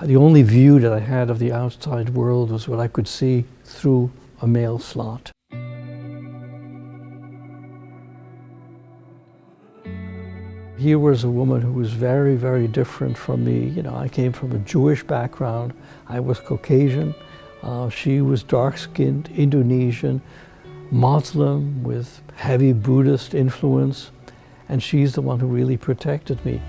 The only view that I had of the outside world was what I could see through a mail slot. Here was a woman who was very, very different from me. You know, I came from a Jewish background. I was Caucasian. She was dark-skinned, Indonesian, Muslim with heavy Buddhist influence. And she's the one who really protected me.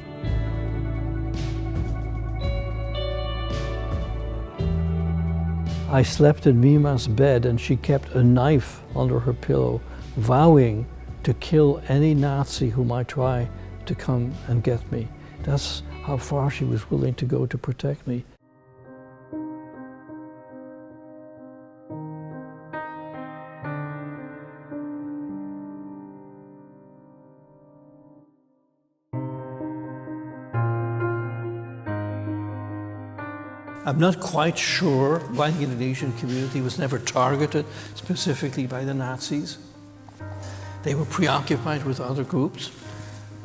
I slept in Mima's bed and she kept a knife under her pillow, vowing to kill any Nazi who might try to come and get me. That's how far she was willing to go to protect me. I'm not quite sure why the Indonesian community was never targeted specifically by the Nazis. They were preoccupied with other groups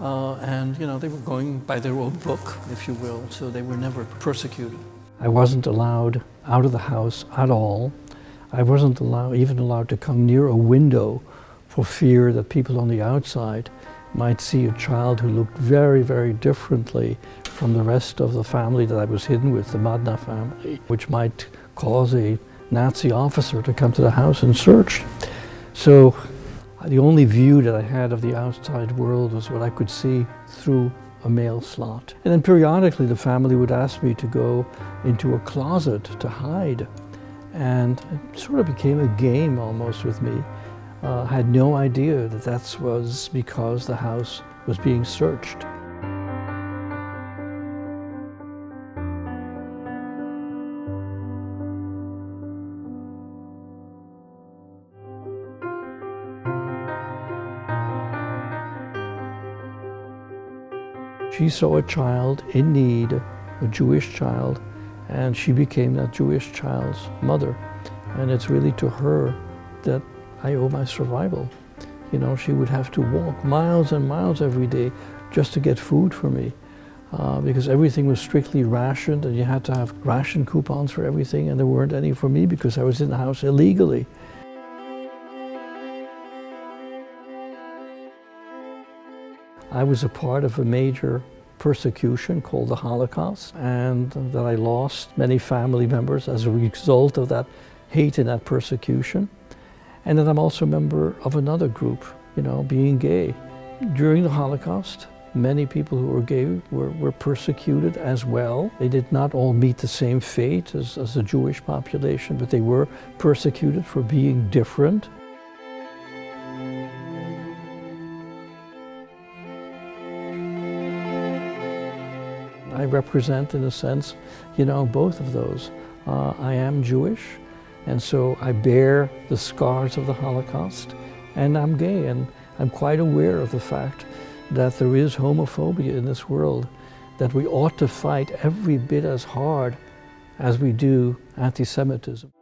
and they were going by their own book, if you will, so they were never persecuted. I wasn't allowed out of the house at all. I wasn't even allowed to come near a window for fear that people on the outside might see a child who looked very, very differently from the rest of the family that I was hidden with, the Madna family, which might cause a Nazi officer to come to the house and search. So the only view that I had of the outside world was what I could see through a mail slot. And then periodically the family would ask me to go into a closet to hide. And it sort of became a game almost with me. I had no idea that was because the house was being searched. She saw a child in need, a Jewish child, and she became that Jewish child's mother. And it's really to her that I owe my survival. You know, she would have to walk miles and miles every day just to get food for me because everything was strictly rationed and you had to have ration coupons for everything, and there weren't any for me because I was in the house illegally. I was a part of a major persecution called the Holocaust, and that I lost many family members as a result of that hate and that persecution. And then I'm also a member of another group, being gay. During the Holocaust, many people who were gay were persecuted as well. They did not all meet the same fate as the Jewish population, but they were persecuted for being different. I represent, in a sense, both of those. I am Jewish, and so I bear the scars of the Holocaust, and I'm gay, and I'm quite aware of the fact that there is homophobia in this world, that we ought to fight every bit as hard as we do anti-Semitism.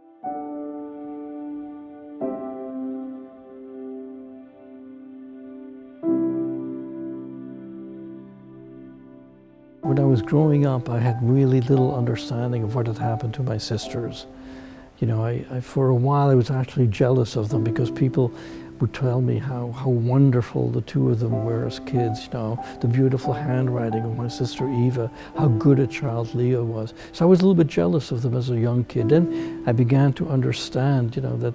When I was growing up, I had really little understanding of what had happened to my sisters. For a while I was actually jealous of them because people would tell me how wonderful the two of them were as kids, the beautiful handwriting of my sister Eva, how good a child Leah was. So I was a little bit jealous of them as a young kid. Then I began to understand, that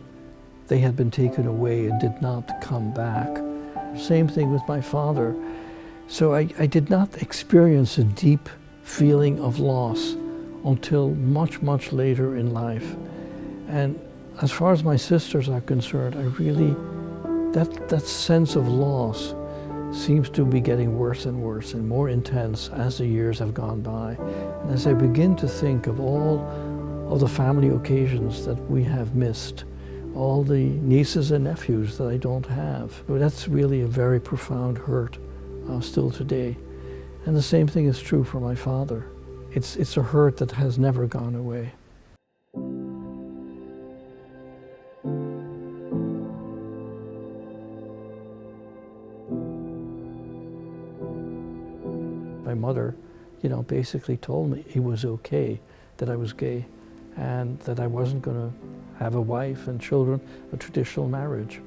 they had been taken away and did not come back. Same thing with my father. So I did not experience a deep feeling of loss until much, much later in life. And as far as my sisters are concerned, that sense of loss seems to be getting worse and worse and more intense as the years have gone by. And as I begin to think of all of the family occasions that we have missed, all the nieces and nephews that I don't have, that's really a very profound hurt. Still today. And the same thing is true for my father. It's a hurt that has never gone away. My mother, basically told me it was okay that I was gay and that I wasn't going to have a wife and children, a traditional marriage.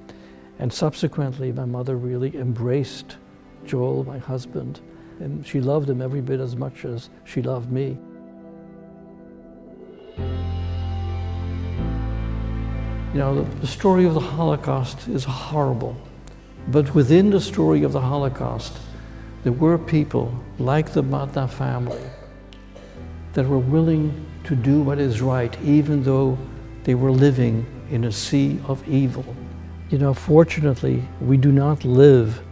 And subsequently, my mother really embraced Joel, my husband, and she loved him every bit as much as she loved me. You know, the story of the Holocaust is horrible, but within the story of the Holocaust, there were people like the Madna family that were willing to do what is right, even though they were living in a sea of evil. You know, fortunately, we do not live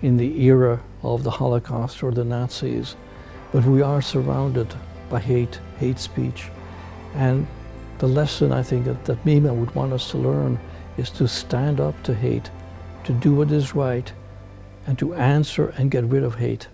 in the era of the Holocaust or the Nazis, but we are surrounded by hate speech. And the lesson I think that Mima would want us to learn is to stand up to hate, to do what is right, and to answer and get rid of hate.